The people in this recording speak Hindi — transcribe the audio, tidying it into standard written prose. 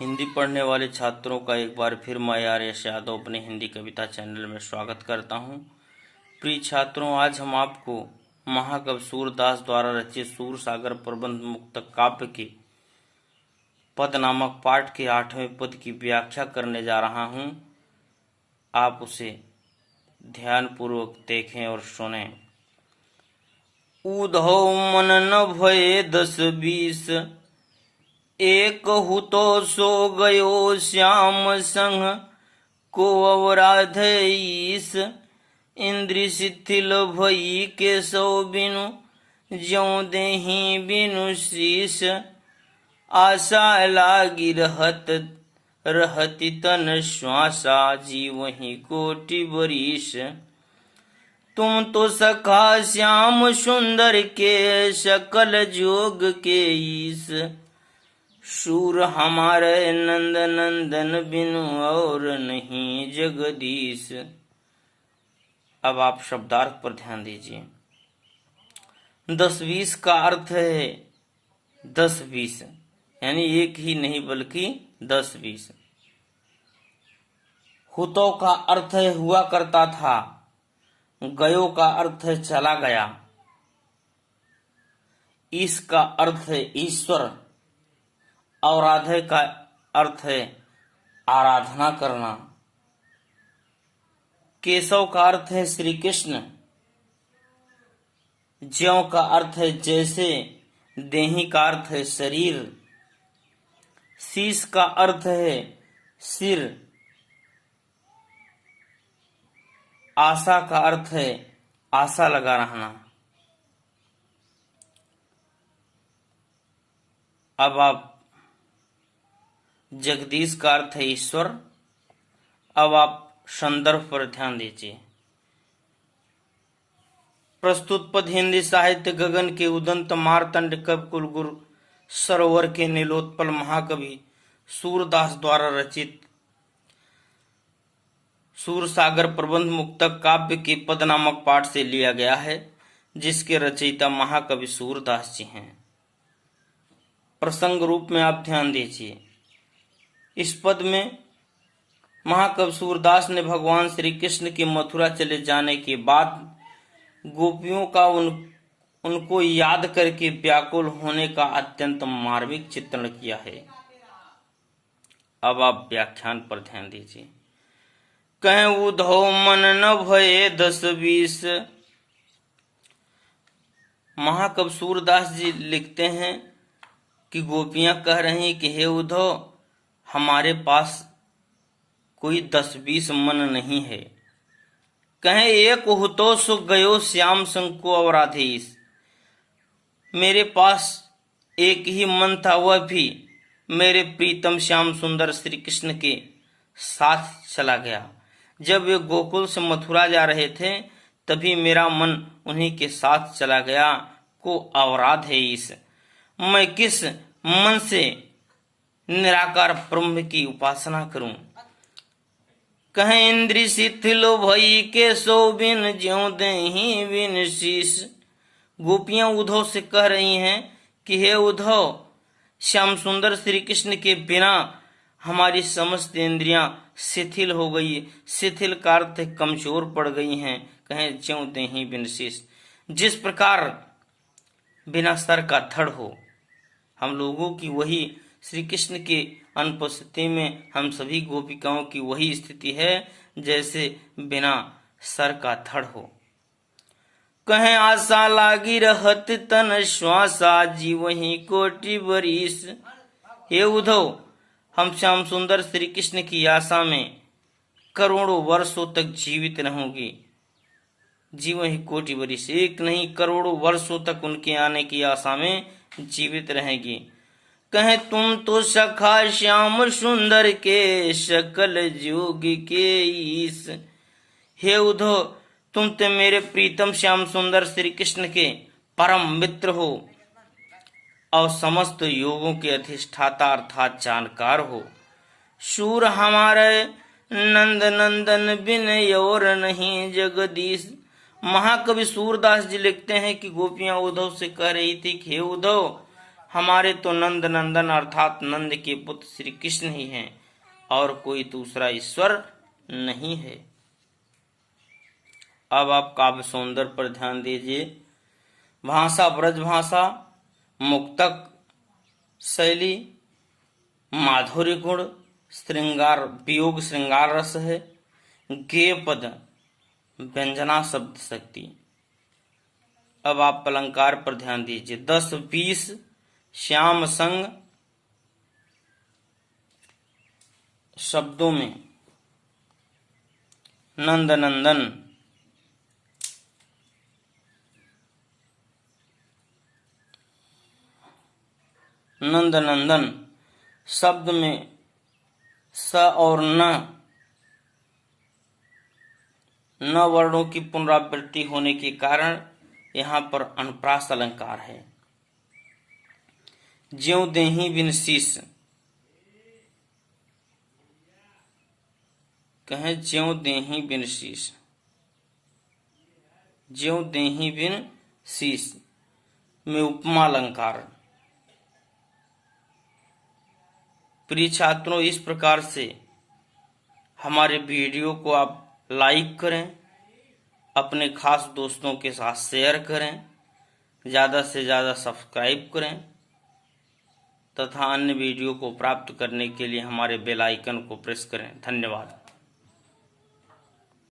हिंदी पढ़ने वाले छात्रों का एक बार फिर मैं आर्यश यादव अपने हिंदी कविता चैनल में स्वागत करता हूं। प्रिय छात्रों, आज हम आपको महाकवि सूरदास द्वारा रचित सूर सागर प्रबंध मुक्तक काव्य के पद नामक पाठ के 8वें पद की व्याख्या करने जा रहा हूं। आप उसे ध्यानपूर्वक देखें और सुनें। उधो मन न भये 10-20, एक हु तो सो गयो श्याम संग को अवराधईस। इंद्रि शिथिल भई केशव बिनु ज्यों देहि बिनु शीस। आशा लागी रहति तन श्वासा जीवहि कोटि बरीस। तुम तो सखा श्याम सुंदर के सकल जोग के ईस। शूर हमारे नंद नंदन बिनु और नहीं जगदीश। अब आप शब्दार्थ पर ध्यान दीजिए। 10-20 का अर्थ है 10-20, यानी एक ही नहीं बल्कि 10-20। हुतो का अर्थ है हुआ करता था। गयो का अर्थ है चला गया। ईश का अर्थ है ईश्वर। आराध्य का अर्थ है आराधना करना। केशव का अर्थ है श्री कृष्ण। ज्यों का अर्थ है जैसे। देही का अर्थ है शरीर। शीश का अर्थ है सिर। आशा का अर्थ है आशा लगा रहना। अब आप जगदीश का अर्थ है ईश्वर। अब आप संदर्भ पर ध्यान दीजिए। प्रस्तुत पद हिंदी साहित्य गगन के उदंत मार्तंड कवि कुलगुरु सरोवर के नीलोत्पल महाकवि सूरदास द्वारा रचित सूर सागर प्रबंध मुक्तक काव्य के पद नामक पाठ से लिया गया है, जिसके रचयिता महाकवि सूरदास जी हैं। प्रसंग रूप में आप ध्यान दीजिए। इस पद में महाकवि सूरदास ने भगवान श्री कृष्ण के मथुरा चले जाने के बाद गोपियों का उनको याद करके व्याकुल होने का अत्यंत मार्मिक चित्रण किया है। अब आप व्याख्यान पर ध्यान दीजिए। कहें उधो मन न भये 10-20। महाकवि सूरदास जी लिखते हैं कि गोपियां कह रही कि हे उधो, हमारे पास कोई 10-20 मन नहीं है। कहें एक हु तो सो गयो श्याम संग को अवराधीस। मेरे पास एक ही मन था, वह भी मेरे प्रीतम श्याम सुंदर श्री कृष्ण के साथ चला गया। जब वे गोकुल से मथुरा जा रहे थे तभी मेरा मन उन्हीं के साथ चला गया। को अवराध है इस। मैं किस मन से निराकार ब्रह्म की उपासना करूं। कहें इंद्रि शिथिल भई के सो बिन ज्यों देहि बिन शीस। गोपियां उद्धव से कह रही हैं कि हे उद्धव, श्याम सुंदर श्री कृष्ण के बिना हमारी समस्त इंद्रियां शिथिल हो गई। शिथिल का अर्थ कमजोर पड़ गई हैं। कहें ज्यों देहि बिन शीस, जिस प्रकार बिना सर का धड़ हो। हम लोगों की वही श्री कृष्ण की अनुपस्थिति में हम सभी गोपिकाओं की वही स्थिति है जैसे बिना सर का धड़ हो। कहें आशा लागी रहत तन श्वासा जीवहि कोटि बरीस। हे उद्धव, हम श्याम सुंदर श्री कृष्ण की आशा में करोड़ों वर्षों तक जीवित रहूंगी। जीवहि कोटि बरीस, एक नहीं करोड़ों वर्षों तक उनके आने की आशा में जीवित रहेगी। कहें तुम तो सखा श्याम सुंदर के सकल जोग के ईस। हे उद्धव, तुम तो मेरे प्रीतम श्याम सुंदर श्री कृष्ण के परम मित्र हो और समस्त योगों के अधिष्ठाता अर्थात जानकार हो। शूर हमारे नंद नंदन बिन और नहीं जगदीश। महाकवि सूरदास जी लिखते हैं कि गोपियां उद्धव से कह रही थी कि हे उद्धव, हमारे तो नंद नंदन अर्थात नंद के पुत्र श्री कृष्ण ही हैं और कोई दूसरा ईश्वर नहीं है। अब आप काव्य सौंदर्य पर ध्यान दीजिए। भाषा ब्रज भाषा, मुक्तक शैली, माधुर्य गुण, श्रृंगार वियोग श्रृंगार रस है, गेय पद, व्यंजना शब्द शक्ति। अब आप अलंकार पर ध्यान दीजिए। 10-20 श्याम संग शब्दों में नंद नंदन, नंद नंदन शब्द में स और न वर्णों की पुनरावृत्ति होने के कारण यहाँ पर अनुप्रास अलंकार है। ज्यों देहि बिन शीस, कहें ज्यों देहि बिन शीस, ज्यों देहि बिन शीस में उपमा अलंकार। प्रिय छात्रों, इस प्रकार से हमारे वीडियो को आप लाइक करें, अपने खास दोस्तों के साथ शेयर करें, ज़्यादा से ज़्यादा सब्सक्राइब करें तथा अन्य वीडियो को प्राप्त करने के लिए हमारे बेल आइकन को प्रेस करें। धन्यवाद।